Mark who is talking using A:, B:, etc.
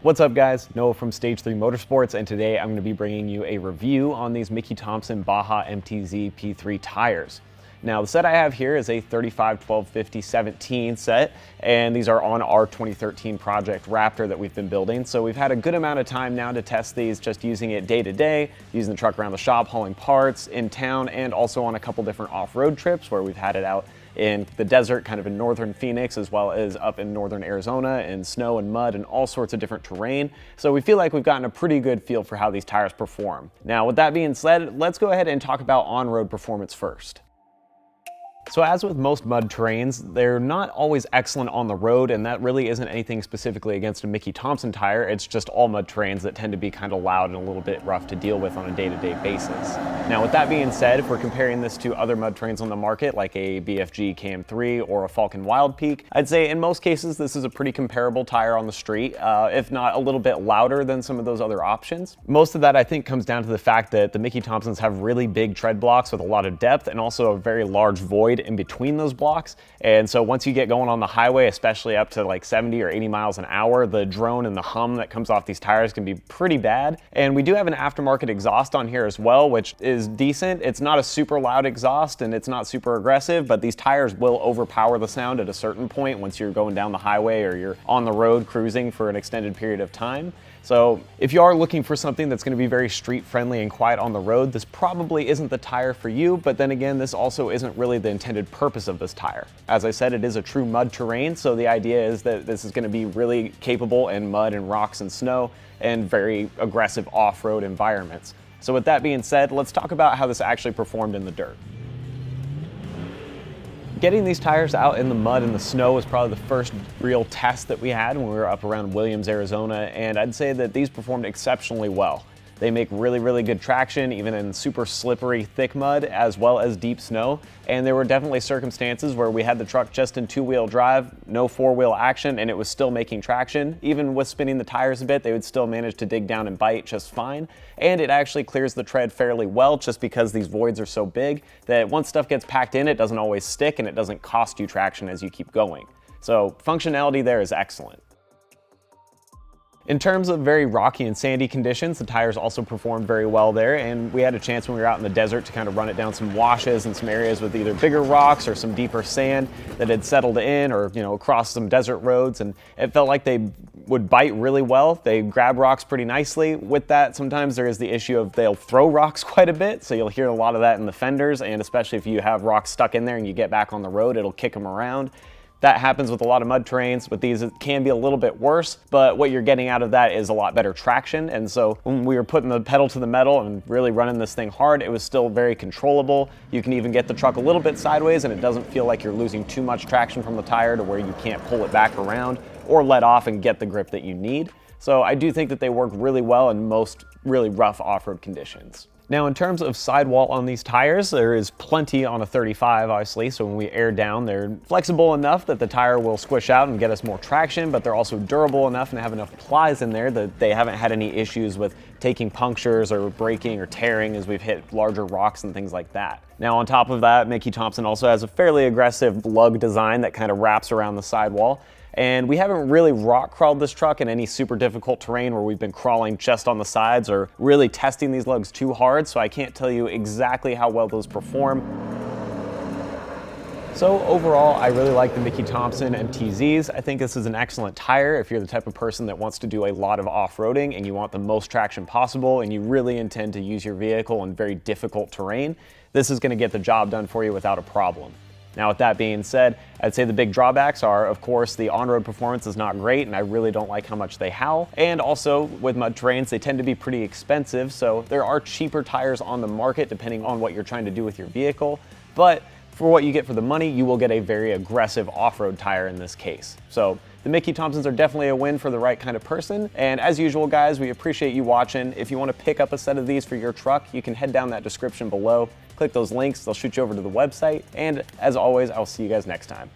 A: What's up guys, Noah from Stage 3 Motorsports, and today I'm going to be bringing you a review on these Thompson Baja MTZ P3 tires. Now the set I have here is a 35-12-50-17 set, and these are on our 2013 Project Raptor that we've been building. So we've had a good amount of time now to test these, just using it day to day, using the truck around the shop, hauling parts, in town, and also on a couple different off-road trips where we've had it out in the desert, kind of in northern Phoenix, as well as up in northern Arizona in snow and mud and all sorts of different terrain. So we feel like we've gotten a pretty good feel for how these tires perform. Now with that being said, let's go ahead and talk about on-road performance first. So as with most mud terrains, they're not always excellent on the road, and that really isn't anything specifically against a Thompson tire. It's just all mud terrains that tend to be kind of loud and a little bit rough to deal with on a day-to-day basis. Now with that being said, if we're comparing this to other mud terrains on the market, like a BFG Cam 3 or a Falken Wild Peak, I'd say in most cases this is a pretty comparable tire on the street, if not a little bit louder than some of those other options. Most of that I think comes down to the fact that the Thompsons have really big tread blocks with a lot of depth and also a very large void in between those blocks. And so once you get going on the highway, especially up to like 70 or 80 miles an hour, the drone and the hum that comes off these tires can be pretty bad. And we do have an aftermarket exhaust on here as well, which is decent. It's not a super loud exhaust and it's not super aggressive, but these tires will overpower the sound at a certain point once you're going down the highway or you're on the road cruising for an extended period of time. So if you are looking for something that's going to be very street friendly and quiet on the road, this probably isn't the tire for you, but then again, this also isn't really the intended purpose of this tire. As I said, it is a true mud terrain, so the idea is that this is going to be really capable in mud and rocks and snow and very aggressive off-road environments. So with that being said, let's talk about how this actually performed in the dirt. Getting these tires out in the mud and the snow was probably the first real test that we had when we were up around Williams, Arizona, and I'd say that these performed exceptionally well. They make really, really good traction, even in super slippery, thick mud, as well as deep snow. And there were definitely circumstances where we had the truck just in two-wheel drive, no four-wheel action, and it was still making traction. Even with spinning the tires a bit, they would still manage to dig down and bite just fine. And it actually clears the tread fairly well, just because these voids are so big that once stuff gets packed in, it doesn't always stick and it doesn't cost you traction as you keep going. So functionality there is excellent. In terms of very rocky and sandy conditions, the tires also performed very well there, and we had a chance when we were out in the desert to kind of run it down some washes and some areas with either bigger rocks or some deeper sand that had settled in, or across some desert roads, and it felt like they would bite really well. They grab rocks pretty nicely. With that, sometimes there is the issue of they'll throw rocks quite a bit, so you'll hear a lot of that in the fenders, and especially if you have rocks stuck in there and you get back on the road, it'll kick them around. That happens with a lot of mud terrains. With these, it can be a little bit worse, but what you're getting out of that is a lot better traction. And so when we were putting the pedal to the metal and really running this thing hard, it was still very controllable. You can even get the truck a little bit sideways and it doesn't feel like you're losing too much traction from the tire to where you can't pull it back around or let off and get the grip that you need. So I do think that they work really well in most really rough off-road conditions. Now in terms of sidewall on these tires, there is plenty on a 35 obviously, so when we air down, they're flexible enough that the tire will squish out and get us more traction, but they're also durable enough and have enough plies in there that they haven't had any issues with taking punctures or breaking or tearing as we've hit larger rocks and things like that. Now on top of that, Thompson also has a fairly aggressive lug design that kind of wraps around the sidewall. And we haven't really rock crawled this truck in any super difficult terrain where we've been crawling just on the sides or really testing these lugs too hard, so I can't tell you exactly how well those perform. So overall, I really like the Thompson MTZs. I think this is an excellent tire if you're the type of person that wants to do a lot of off-roading and you want the most traction possible and you really intend to use your vehicle in very difficult terrain. This is going to get the job done for you without a problem. Now with that being said, I'd say the big drawbacks are, of course, the on-road performance is not great and I really don't like how much they howl. And also with mud terrains, they tend to be pretty expensive, so there are cheaper tires on the market depending on what you're trying to do with your vehicle. But for what you get for the money, you will get a very aggressive off-road tire in this case. So the Thompsons are definitely a win for the right kind of person. And as usual, guys, we appreciate you watching. If you want to pick up a set of these for your truck, you can head down that description below. Click those links, they'll shoot you over to the website. And as always, I'll see you guys next time.